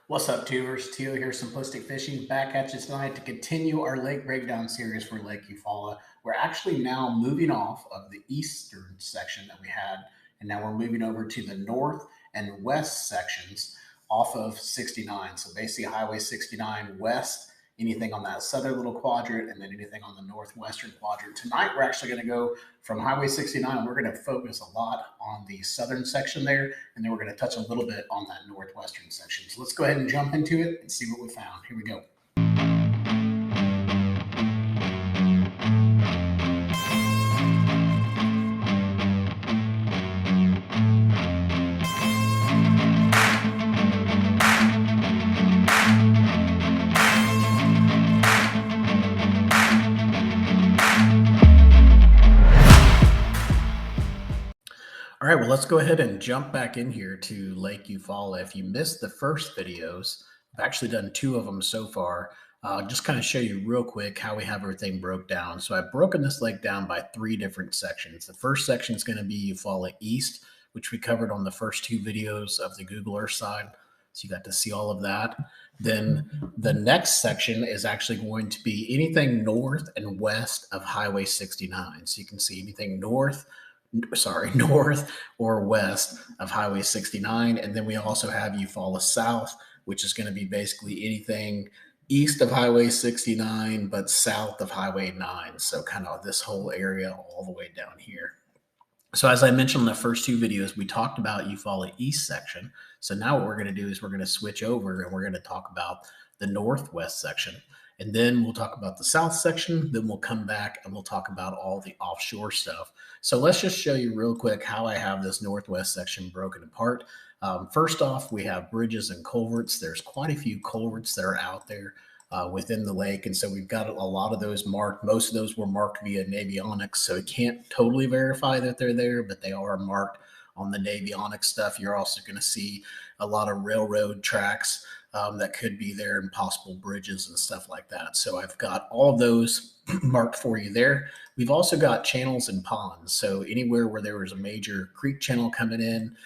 What's up, tubers? Teo here, Simplistic Fishing, back at you tonight to continue our lake breakdown series for Lake Eufaula. We're actually now moving off of the eastern section that we had, and now we're moving over to the north and west sections off of 69. So basically, Highway 69 west, anything on that southern little quadrant, and then anything on the northwestern quadrant. Tonight, we're actually going to go from Highway 69. We're going to focus a lot on the southern section there, and then we're going to touch a little bit on that northwestern section. So let's go ahead and jump into it and see what we found. Here we go. All right, well, let's go ahead and jump back in here to Lake Eufaula. If you missed the first videos, I've actually done two of them so far. Just kind of show you real quick how we have everything broke down. So I've broken this lake down by three different sections. The first section is going to be Eufaula East, which we covered on the first two videos of the Google Earth side. So you got to see all of that. Then the next section is actually going to be anything north and west of Highway 69. So you can see anything north or west of Highway 69. And then we also have Eufaula South, which is going to be basically anything east of Highway 69, but south of Highway 9. So kind of this whole area all the way down here. So as I mentioned in the first two videos, we talked about Eufaula East section. So now what we're going to do is we're going to switch over and we're going to talk about the northwest section. And then we'll talk about the south section. Then we'll come back and we'll talk about all the offshore stuff. So let's just show you real quick how I have this northwest section broken apart. First off, we have bridges and culverts. There's quite a few culverts that are out there within the lake. And so we've got a lot of those marked. Most of those were marked via navionics. So it can't totally verify that they're there, but they are marked on the navionics stuff. You're also going to see a lot of railroad tracks that could be there and possible bridges and stuff like that. So I've got all of those marked for you there. We've also got channels and ponds. So anywhere where there was a major creek channel coming in,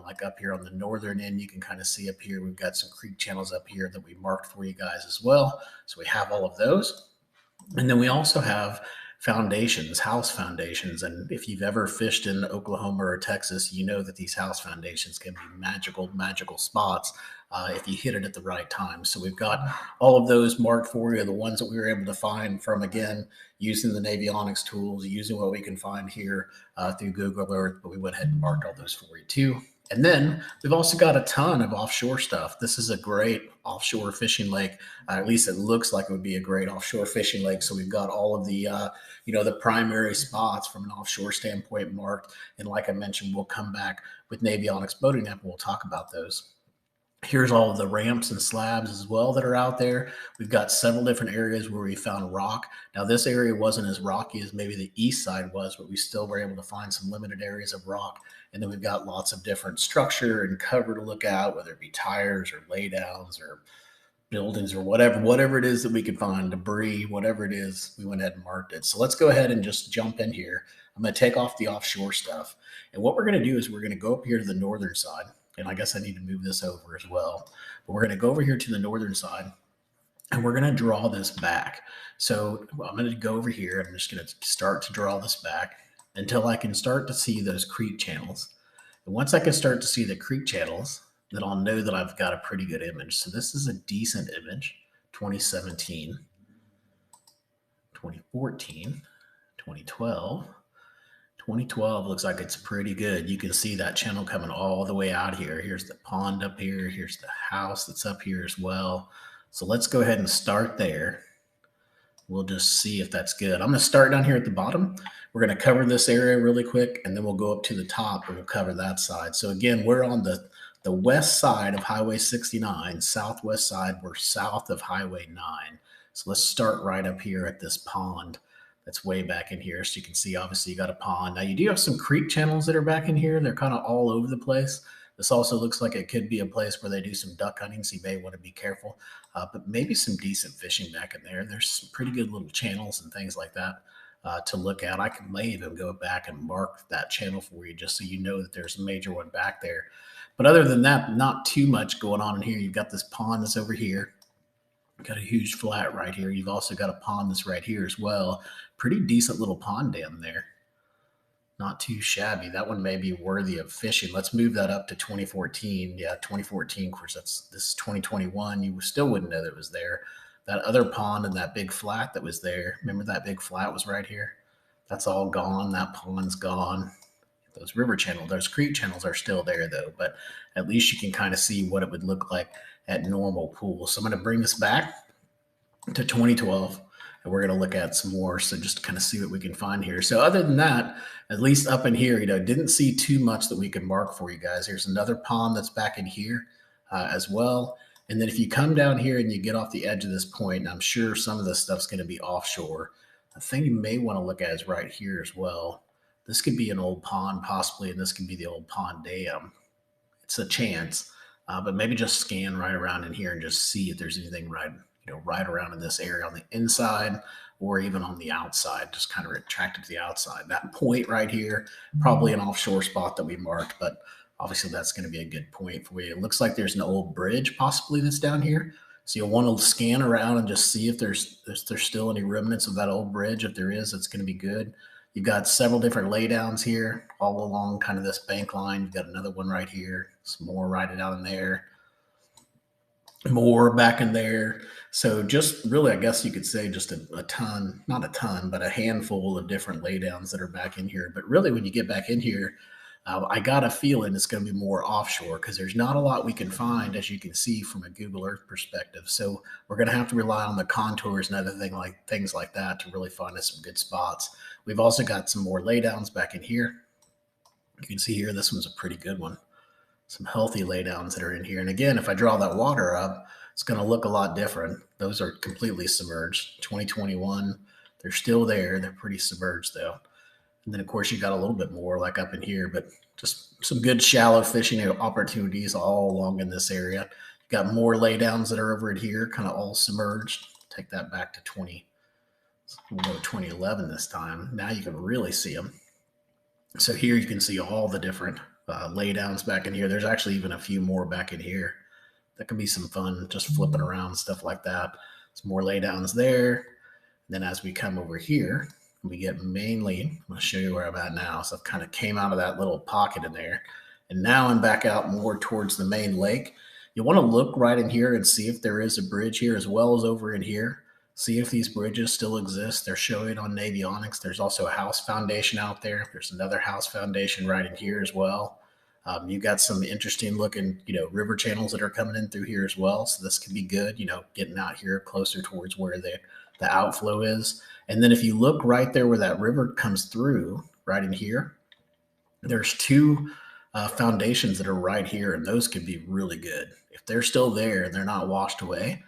like up here on the northern end, you can kind of see up here, we've got some creek channels up here that we marked for you guys as well. So we have all of those. And then we also have foundations, house foundations. And if you've ever fished in Oklahoma or Texas, you know that these house foundations can be magical spots if you hit it at the right time. So we've got all of those marked for you, the ones that we were able to find from, again, using the navionics tools, using what we can find here through Google Earth, but we went ahead and marked all those for you too. And then we've also got a ton of offshore stuff. This is a great offshore fishing lake. At least it looks like it would be a great offshore fishing lake. So we've got all of the, the primary spots from an offshore standpoint marked. And like I mentioned, we'll come back with navionics boating app and we'll talk about those. Here's all of the ramps and slabs as well that are out there. We've got several different areas where we found rock. Now, this area wasn't as rocky as maybe the east side was, but we still were able to find some limited areas of rock. And then we've got lots of different structure and cover to look at, whether it be tires or laydowns or buildings or whatever it is that we could find, debris, whatever it is, we went ahead and marked it. So let's go ahead and just jump in here. I'm going to take off the offshore stuff. And what we're going to do is we're going to go up here to the northern side. And I guess I need to move this over as well. But we're going to go over here to the northern side and we're going to draw this back. So I'm going to go over here. I'm just going to start to draw this back until I can start to see those creek channels. And once I can start to see the creek channels, then I'll know that I've got a pretty good image. So this is a decent image, 2017, 2014, 2012. 2012 looks like it's pretty good. You can see that channel coming all the way out here. Here's the pond up here. Here's the house that's up here as well. So let's go ahead and start there. We'll just see if that's good. I'm going to start down here at the bottom. We're going to cover this area really quick, and then we'll go up to the top and we'll cover that side. So again, we're on the west side of Highway 69, southwest side. We're south of Highway 9. So let's start right up here at this pond that's way back in here. So you can see, obviously, you got a pond. Now, you do have some creek channels that are back in here. They're kind of all over the place. This also looks like it could be a place where they do some duck hunting, so you may want to be careful. But maybe some decent fishing back in there. There's some pretty good little channels and things like that to look at. May even go back and mark that channel for you just so you know that there's a major one back there. But other than that, not too much going on in here. You've got this pond that's over here. Got a huge flat right here. You've also got a pond that's right here as well. Pretty decent little pond dam there. Not too shabby. That one may be worthy of fishing. Let's move that up to 2014. Yeah, 2014. Of course, this is 2021. You still wouldn't know that it was there. That other pond and that big flat that was there. Remember that big flat was right here? That's all gone. That pond's gone. Those river channels, those creek channels are still there though, but at least you can kind of see what it would look like at normal pools. So I'm going to bring this back to 2012 and we're going to look at some more. So just kind of see what we can find here. So other than that, at least up in here, didn't see too much that we could mark for you guys. Here's another pond that's back in here as well. And then if you come down here and you get off the edge of this point, and I'm sure some of this stuff's going to be offshore. The thing you may want to look at is right here as well. This could be an old pond possibly, and this could be the old pond dam. It's a chance, but maybe just scan right around in here and just see if there's anything right around in this area on the inside or even on the outside, just kind of retracted to the outside. That point right here, probably an offshore spot that we marked, but obviously that's going to be a good point for you. It looks like there's an old bridge possibly that's down here. So you'll want to scan around and just see if there's still any remnants of that old bridge. If there is, it's going to be good. You've got several different laydowns here all along kind of this bank line. You've got another one right here, some more right down in there, more back in there. So just really, I guess you could say just a ton, not a ton, but a handful of different laydowns that are back in here. But really when you get back in here, I got a feeling it's going to be more offshore because there's not a lot we can find, as you can see from a Google Earth perspective. So we're going to have to rely on the contours and other things like that to really find us some good spots. We've also got some more laydowns back in here. You can see here, this one's a pretty good one. Some healthy laydowns that are in here. And again, if I draw that water up, it's going to look a lot different. Those are completely submerged. 2021, they're still there. They're pretty submerged though. And then, of course, you got a little bit more like up in here, but just some good shallow fishing opportunities all along in this area. You got more laydowns that are over in here, kind of all submerged. Take that back to 2011 this time. Now you can really see them. So here you can see all the different laydowns back in here. There's actually even a few more back in here. That can be some fun, just flipping around, stuff like that. Some more laydowns there. Then as we come over here, we get mainly, I'm going to show you where I'm at now. So I've kind of came out of that little pocket in there. And now I'm back out more towards the main lake. You want to look right in here and see if there is a bridge here as well as over in here. See if these bridges still exist. They're showing on Navionics. There's also a house foundation out there. There's another house foundation right in here as well. You've got some interesting looking, river channels that are coming in through here as well. So this could be good, getting out here closer towards where the outflow is. And then if you look right there where that river comes through, right in here, there's two foundations that are right here, and those could be really good. If they're still there and they're not washed away,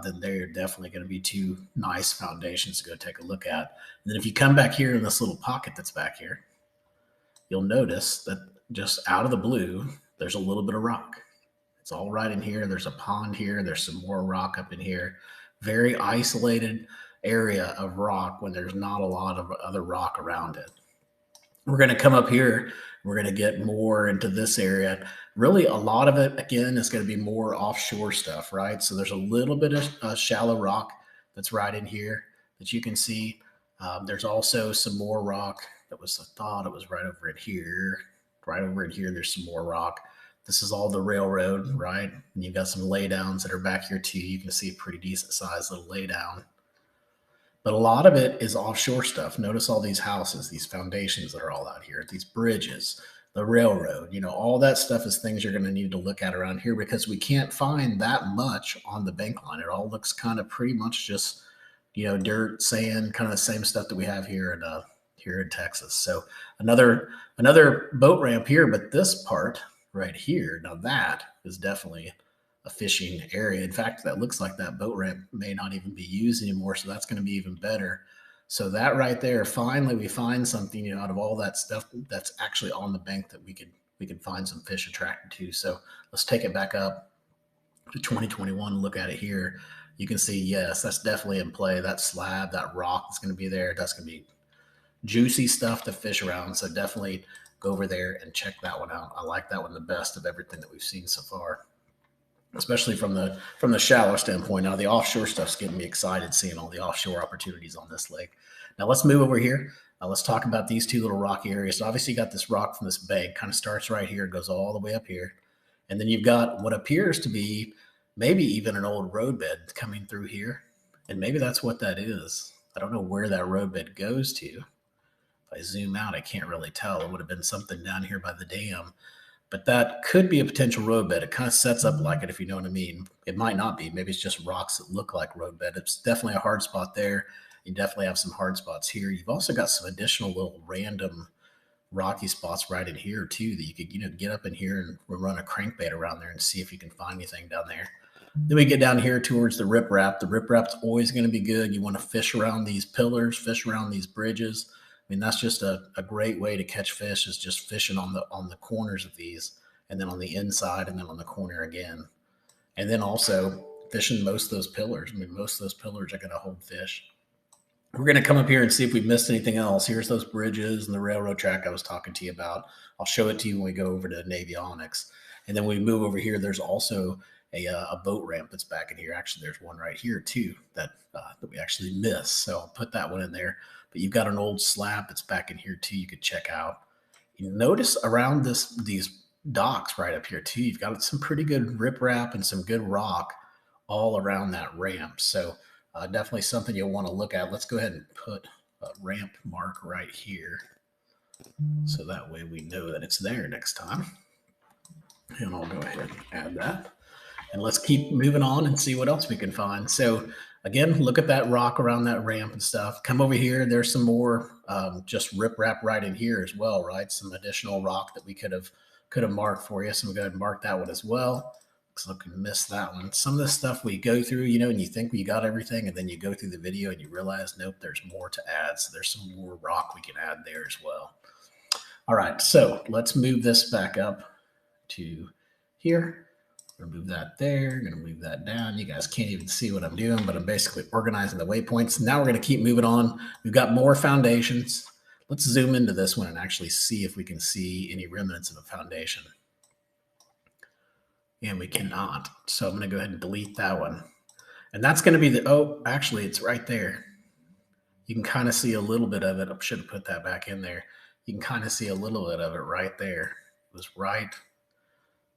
then they're definitely going to be two nice foundations to go take a look at. And then if you come back here in this little pocket that's back here, you'll notice that just out of the blue, there's a little bit of rock. It's all right in here. There's a pond here. There's some more rock up in here. Very isolated area of rock when there's not a lot of other rock around it. We're going to come up here. We're going to get more into this area. Really, a lot of it, again, is going to be more offshore stuff, right? So there's a little bit of shallow rock that's right in here that you can see. There's also some more rock that was, I thought it was right over in here. Right over in here, there's some more rock. This is all the railroad, right? And you've got some laydowns that are back here too. You can see a pretty decent sized little laydown. But a lot of it is offshore stuff. Notice all these houses, these foundations that are all out here, these bridges, the railroad, all that stuff is things you're going to need to look at around here because we can't find that much on the bank line. It all looks kind of pretty much just, dirt, sand, kind of the same stuff that we have here in Texas. So another boat ramp here, but this part right here, now that is definitely a fishing area. In fact, that looks like that boat ramp may not even be used anymore. So that's going to be even better. So that right there, finally we find something, out of all that stuff that's actually on the bank that we could find some fish attracted to. So let's take it back up to 2021. Look at it here. You can see, yes, that's definitely in play. That slab, that rock that's going to be there, that's going to be juicy stuff to fish around. So definitely go over there and check that one out. I like that one the best of everything that we've seen so far, especially from the shallow standpoint. Now the offshore stuff's getting me excited seeing all the offshore opportunities on this lake. Now let's move over here. Let's talk about these two little rocky areas. So obviously you got this rock from this bank, kind of starts right here, goes all the way up here. And then you've got what appears to be maybe even an old roadbed coming through here. And maybe that's what that is. I don't know where that roadbed goes to. If I zoom out, I can't really tell. It would have been something down here by the dam. But that could be a potential roadbed. It kind of sets up like it, if you know what I mean. It might not be. Maybe it's just rocks that look like roadbed. It's definitely a hard spot there. You definitely have some hard spots here. You've also got some additional little random rocky spots right in here too that you could get up in here and run a crankbait around there and see if you can find anything down there. Then we get down here towards the riprap. The riprap's always going to be good. You want to fish around these pillars, fish around these bridges. I mean, that's just a great way to catch fish, is just fishing on the corners of these, and then on the inside, and then on the corner again. And then also fishing most of those pillars. I mean, most of those pillars are going to hold fish. We're going to come up here and see if we missed anything else. Here's those bridges and the railroad track I was talking to you about. I'll show it to you when we go over to Navy Onyx. And then when we move over here, there's also a boat ramp that's back in here. Actually, there's one right here too that we actually missed. So I'll put that one in there. But you've got an old slab that's back in here too you could check out. You notice around these docks right up here too, you've got some pretty good riprap and some good rock all around that ramp. So definitely something you'll want to look at. Let's go ahead and put a ramp mark right here, so that way we know that it's there next time. And I'll go ahead and add that. And let's keep moving on and see what else we can find. So again, look at that rock around that ramp and stuff. Come over here. There's some more just riprap right in here as well, right? Some additional rock that we could have marked for you. So we'll go ahead and mark that one as well. Looks like we missed that one. Some of this stuff we go through, and you think we got everything, and then you go through the video and you realize, nope, there's more to add. So there's some more rock we can add there as well. All right, so let's move this back up to here. I'm gonna move that there, I'm gonna move that down. You guys can't even see what I'm doing, but I'm basically organizing the waypoints. Now we're gonna keep moving on. We've got more foundations. Let's zoom into this one and actually see if we can see any remnants of a foundation. And we cannot. So I'm going to go ahead and delete that one. And that's going to be actually, it's right there. You can kind of see a little bit of it. I should have put that back in there. You can kind of see a little bit of it right there. It was right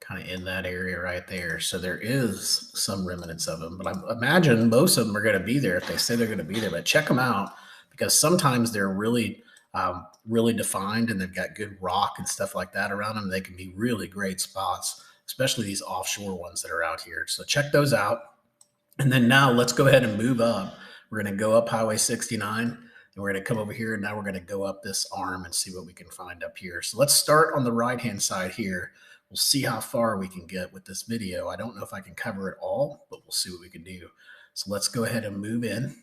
kind of in that area right there. So there is some remnants of them, but I imagine most of them are going to be there if they say they're going to be there. But check them out, because sometimes they're really defined, and they've got good rock and stuff like that around them. They can be really great spots, especially these offshore ones that are out here. So check those out. And then now let's go ahead and move up. We're going to go up Highway 69, and we're going to come over here, and now we're going to go up this arm and see what we can find up here. So let's start on the right-hand side here. We'll see how far we can get with this video. I don't know if I can cover it all, but we'll see what we can do. So let's go ahead and move in,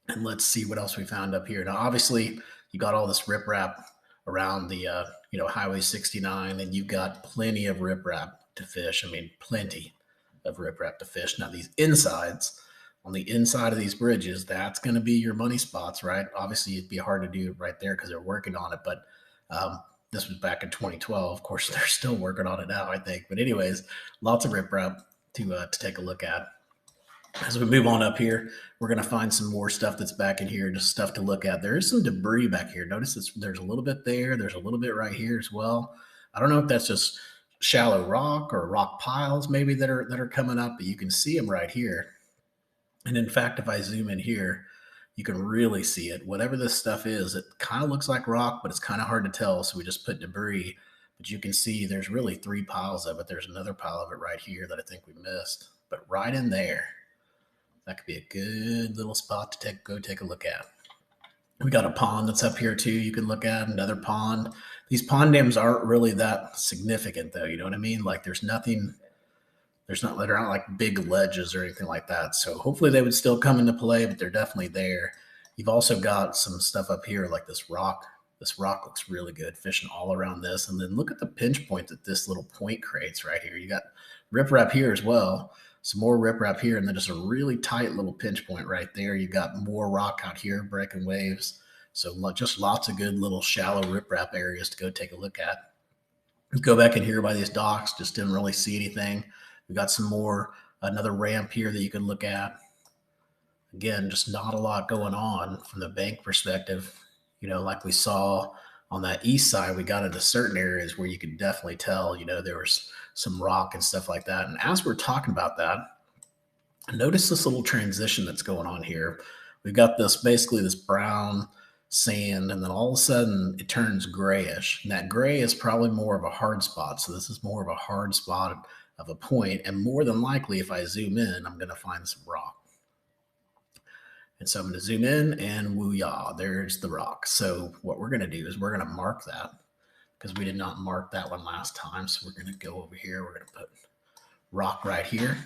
and let's see what else we found up here. Now, obviously, you got all this riprap around the Highway 69, and you've got plenty of riprap to fish. I mean, plenty of riprap to fish. Now, these insides, on the inside of these bridges, that's going to be your money spots, right? Obviously, it'd be hard to do right there because they're working on it, but this was back in 2012. Of course, they're still working on it now, I think. But anyways, lots of riprap to take a look at. As we move on up here, we're going to find some more stuff that's back in here, just stuff to look at. There is some debris back here. Notice there's a little bit there. There's a little bit right here as well. I don't know if that's just shallow rock or rock piles maybe that are coming up, but you can see them right here. And in fact, if I zoom in here, you can really see it. Whatever this stuff is, it kind of looks like rock, but it's kind of hard to tell. So we just put debris, but you can see there's really 3 piles of it. There's another pile of it right here that I think we missed, but right in there, that could be a good little spot to go take a look at. We got a pond that's up here too. You can look at another pond. These pond dams aren't really that significant though. You know what I mean? Like they're not like big ledges or anything like that. So hopefully they would still come into play, but they're definitely there. You've also got some stuff up here like this rock. This rock looks really good, fishing all around this. And then look at the pinch point that this little point creates right here. You got riprap here as well. Some more riprap here, and then just a really tight little pinch point right there. You got more rock out here breaking waves. So just lots of good little shallow riprap areas to go take a look at. Go back in here by these docks, just didn't really see anything. We got some more, another ramp here that you can look at. Again, just not a lot going on from the bank perspective. You know, like we saw on that east side, we got into certain areas where you could definitely tell, you know, there was some rock and stuff like that. And as we're talking about that, notice this little transition that's going on here. We've got this basically this brown sand, and then all of a sudden it turns grayish. And that gray is probably more of a hard spot. So this is more of a hard spot of a point. And more than likely, if I zoom in, I'm going to find some rock. And so I'm going to zoom in and woo-yah, there's the rock. So what we're going to do is we're going to mark that because we did not mark that one last time. So we're going to go over here. We're going to put rock right here.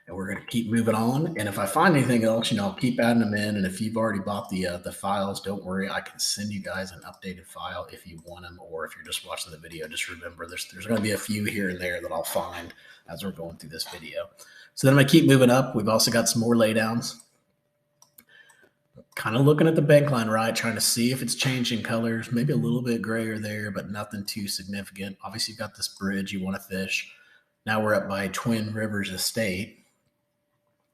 And we're going to keep moving on. And if I find anything else, you know, I'll keep adding them in. And if you've already bought the files, don't worry. I can send you guys an updated file if you want them, or if you're just watching the video, just remember there's going to be a few here and there that I'll find as we're going through this video. So then I'm going to keep moving up. We've also got some more laydowns. Kind of looking at the bank line, right? Trying to see if it's changing colors, maybe a little bit grayer there, but nothing too significant. Obviously, you've got this bridge you want to fish. Now we're up by Twin Rivers Estate.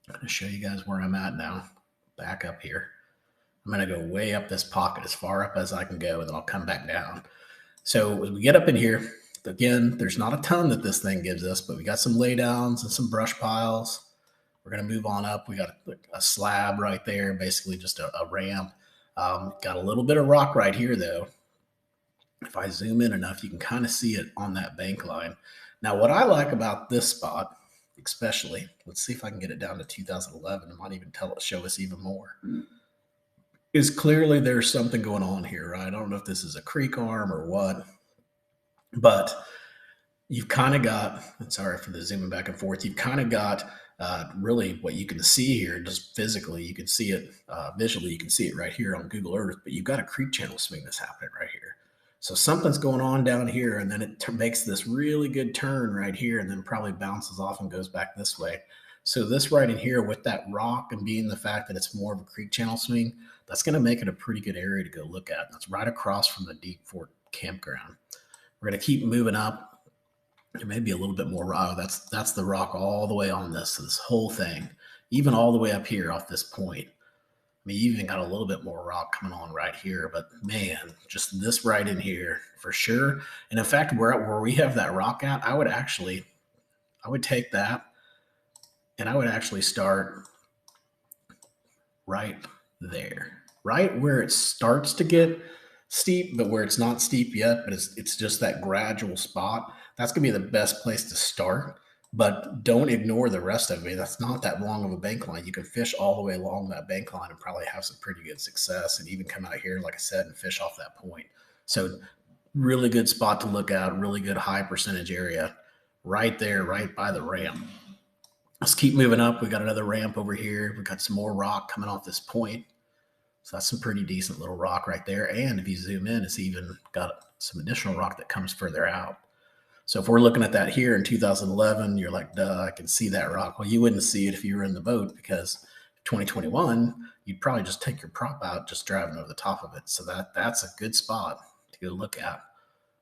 I'm going to show you guys where I'm at now. Back up here. I'm going to go way up this pocket, as far up as I can go, and then I'll come back down. So as we get up in here, again, there's not a ton that this thing gives us, but we got some laydowns and some brush piles. We're going to move on up. We got a slab right there, basically just a ramp. Got a little bit of rock right here, though. If I zoom in enough, you can kind of see it on that bank line. Now, what I like about this spot, especially, let's see if I can get it down to 2011. It might even show us even more. Is clearly there's something going on here, right? I don't know if this is a creek arm or what, but you've kind of got, sorry for the zooming back and forth, you've kind of got really what you can see here, just physically, you can see it, visually, you can see it right here on Google Earth, but you've got a creek channel swing that's happening right here. So something's going on down here, and then it makes this really good turn right here, and then probably bounces off and goes back this way. So this right in here with that rock and being the fact that it's more of a creek channel swing, that's going to make it a pretty good area to go look at. That's right across from the Deep Fork campground. We're going to keep moving up. There may be a little bit more rock. That's the rock all the way on this whole thing, even all the way up here off this point. I mean, you even got a little bit more rock coming on right here, but man, just this right in here for sure. And in fact, where we have that rock at, I would take that and I would actually start right there, right where it starts to get steep, but where it's not steep yet, but it's just that gradual spot. That's going to be the best place to start. But don't ignore the rest of it. That's not that long of a bank line. You can fish all the way along that bank line and probably have some pretty good success, and even come out here, like I said, and fish off that point. So really good spot to look at, really good high percentage area right there, right by the ramp. Let's keep moving up. We got another ramp over here. We got some more rock coming off this point. So that's some pretty decent little rock right there. And if you zoom in, it's even got some additional rock that comes further out. So if we're looking at that here in 2011, you're like, duh, I can see that rock. Well, you wouldn't see it if you were in the boat, because 2021, you'd probably just take your prop out, just driving over the top of it. So that's a good spot to go look at.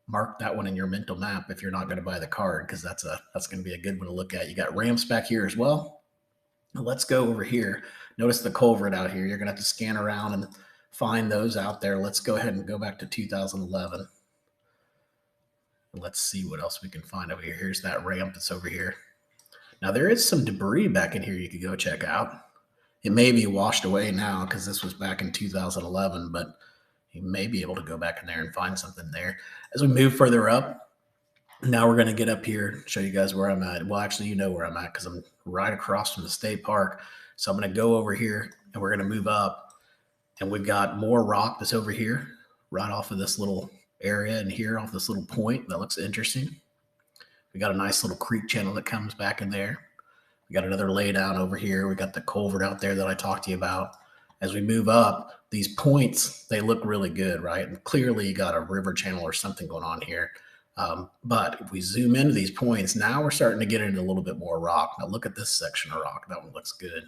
Mark that one in your mental map if you're not going to buy the card, because that's going to be a good one to look at. You got ramps back here as well. Now let's go over here. Notice the culvert out here. You're going to have to scan around and find those out there. Let's go ahead and go back to 2011. Let's see what else we can find over here. Here's that ramp that's over here. Now there is some debris back in here you could go check out. It may be washed away now because this was back in 2011, but you may be able to go back in there and find something there. As we move further up, now we're going to get up here, show you guys where I'm at. Well, actually, you know where I'm at because I'm right across from the state park. So I'm going to go over here and we're going to move up. And we've got more rock that's over here, right off of this little area and here off this little point that looks interesting. We got a nice little creek channel that comes back in there. We got another laydown over here. We got the culvert out there that I talked to you about. As we move up, these points, they look really good, right? And clearly you got a river channel or something going on here. But if we zoom into these points, now we're starting to get into a little bit more rock. Now look at this section of rock. That one looks good.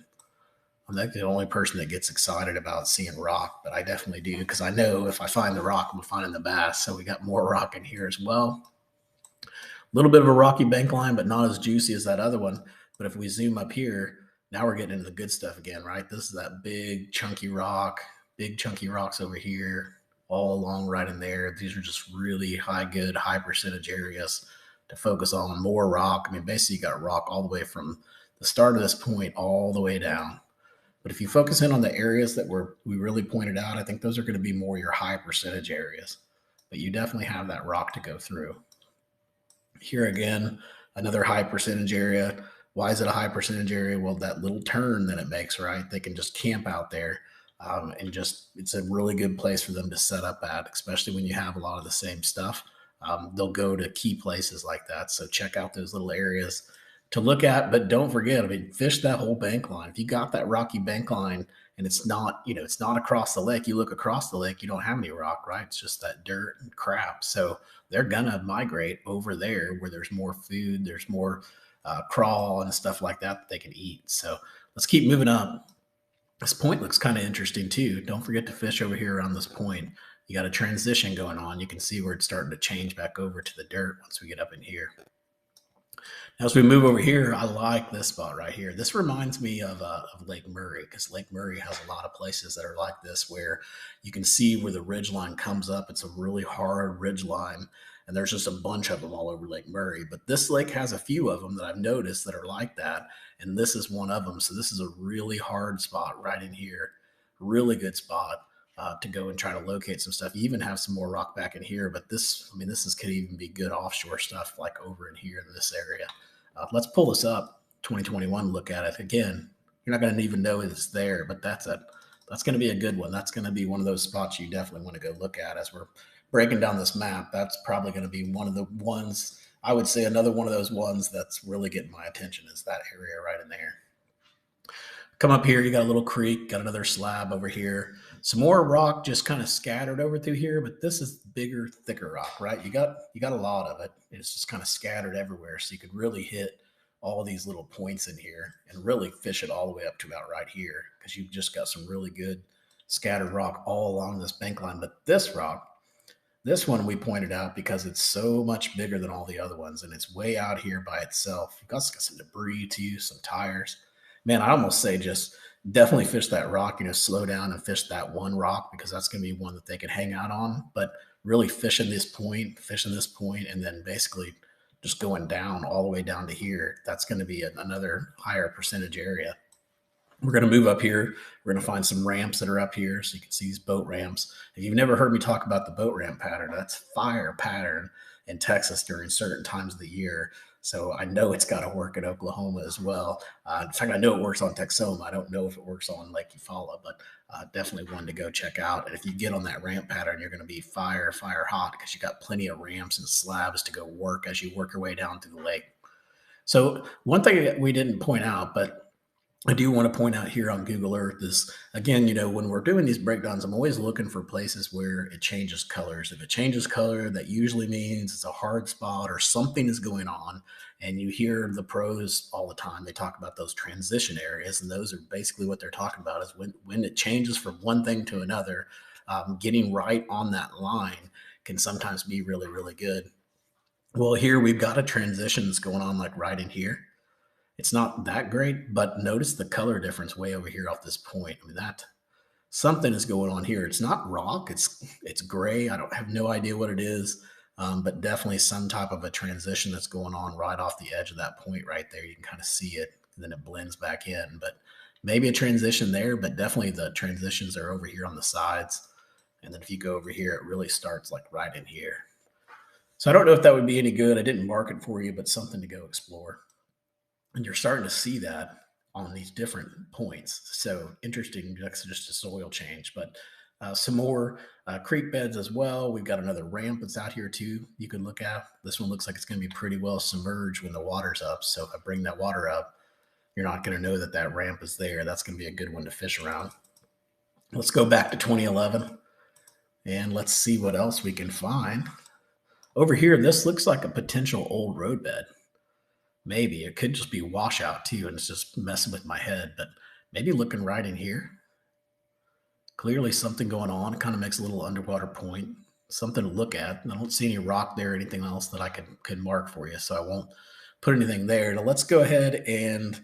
I'm like the only person that gets excited about seeing rock, but I definitely do because I know if I find the rock, I'm finding the bass. So we got more rock in here as well. A little bit of a rocky bank line, but not as juicy as that other one. But if we zoom up here, now we're getting into the good stuff again, right? This is that big chunky rocks over here, all along right in there. These are just really high percentage areas to focus on. More rock. I mean, basically, you got rock all the way from the start of this point all the way down. But if you focus in on the areas that we really pointed out, I think those are going to be more your high percentage areas. But you definitely have that rock to go through. Here again, another high percentage area. Why is it a high percentage area? Well, that little turn that it makes, right? They can just camp out there, and just it's a really good place for them to set up at, especially when you have a lot of the same stuff. They'll go to key places like that. So check out those little areas to look at, but don't forget, I mean, fish that whole bank line. If you got that rocky bank line and it's not, it's not across the lake, you look across the lake, you don't have any rock, right? It's just that dirt and crap. So they're gonna migrate over there where there's more food, there's more crawl and stuff like that they can eat. So let's keep moving up. This point looks kind of interesting too. Don't forget to fish over here around this point. You got a transition going on. You can see where it's starting to change back over to the dirt once we get up in here. Now, as we move over here, I like this spot right here. This reminds me of Lake Murray, because Lake Murray has a lot of places that are like this where you can see where the ridge line comes up. It's a really hard ridge line, and there's just a bunch of them all over Lake Murray. But this lake has a few of them that I've noticed that are like that, and this is one of them. So this is a really hard spot right in here. Really good spot. To go and try to locate some stuff. You even have some more rock back in here, but this, I mean, could even be good offshore stuff like over in here in this area. Let's pull this up, 2021, look at it. Again, you're not going to even know it's there, but that's going to be a good one. That's going to be one of those spots you definitely want to go look at as we're breaking down this map. That's probably going to be one of the ones, I would say another one of those ones that's really getting my attention is that area right in there. Come up here, you got a little creek, got another slab over here. Some more rock just kind of scattered over through here, but this is bigger, thicker rock, right? You got a lot of it. It's just kind of scattered everywhere. So you could really hit all these little points in here and really fish it all the way up to about right here because you've just got some really good scattered rock all along this bank line. But this rock, this one we pointed out because it's so much bigger than all the other ones and it's way out here by itself. You've got some debris too, some tires. Man, I almost say just definitely fish that rock, slow down and fish that one rock because that's going to be one that they can hang out on. But really fishing this point, and then basically just going down all the way down to here, that's going to be another higher percentage area. We're going to move up here. We're going to find some ramps that are up here so you can see these boat ramps. If you've never heard me talk about the boat ramp pattern, that's fire pattern in Texas during certain times of the year. So I know it's got to work in Oklahoma as well. In fact, I know it works on Texoma. I don't know if it works on Lake Eufaula, but definitely one to go check out. And if you get on that ramp pattern, you're going to be fire hot because you got plenty of ramps and slabs to go work as you work your way down through the lake. So one thing that we didn't point out, but I do want to point out here on Google Earth is, again, when we're doing these breakdowns, I'm always looking for places where it changes colors. If it changes color, that usually means it's a hard spot or something is going on. And you hear the pros all the time. They talk about those transition areas, and those are basically what they're talking about is when it changes from one thing to another, getting right on that line can sometimes be really, really good. Well, here we've got a transition that's going on like right in here. It's not that great, but notice the color difference way over here off this point. I mean, that something is going on here. It's not rock. It's gray. I don't have no idea what it is, but definitely some type of a transition that's going on right off the edge of that point right there. You can kind of see it, and then it blends back in. But maybe a transition there, but definitely the transitions are over here on the sides. And then if you go over here, it really starts like right in here. So I don't know if that would be any good. I didn't mark it for you, but something to go explore. And you're starting to see that on these different points. So interesting, that's just a soil change. But some more creek beds as well. We've got another ramp that's out here too you can look at. This one looks like it's going to be pretty well submerged when the water's up. So if I bring that water up, you're not going to know that that ramp is there. That's going to be a good one to fish around. Let's go back to 2011 and let's see what else we can find. Over here, this looks like a potential old roadbed. Maybe it could just be washout too, and it's just messing with my head. But maybe looking right in here. Clearly something going on. It kind of makes a little underwater point. Something to look at. I don't see any rock there or anything else that I could mark for you, so I won't put anything there. Now let's go ahead and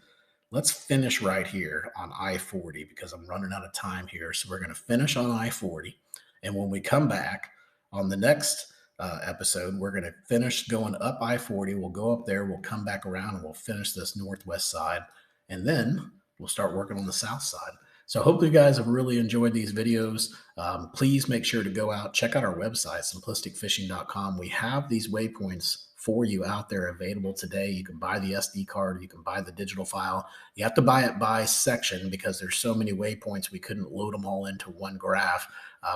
let's finish right here on I-40 because I'm running out of time here. So we're going to finish on I-40. And when we come back on the next episode, we're going to finish going up I-40. We'll go up there. We'll come back around and we'll finish this northwest side. And then we'll start working on the south side. So I hope you guys have really enjoyed these videos. Please make sure to go out, check out our website, simplisticfishing.com. We have these waypoints for you out there available today. You can buy the SD card, you can buy the digital file. You have to buy it by section because there's so many waypoints we couldn't load them all into one graph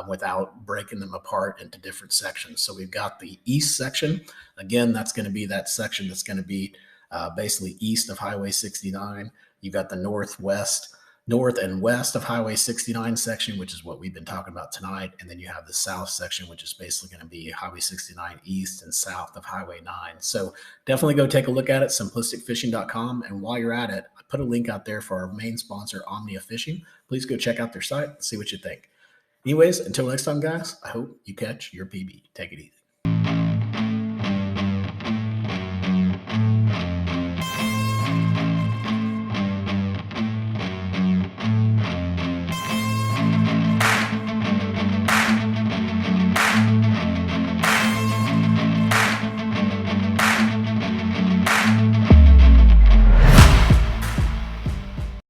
without breaking them apart into different sections. So we've got the east section. Again, that's going to be that section that's going to be basically east of Highway 69. You've got the north and west of Highway 69 section, which is what we've been talking about tonight. And then you have the south section, which is basically going to be Highway 69 east and south of Highway 9. So definitely go take a look at it, simplisticfishing.com. And while you're at it, I put a link out there for our main sponsor, Omnia Fishing. Please go check out their site and see what you think. Anyways, until next time, guys, I hope you catch your PB. Take it easy.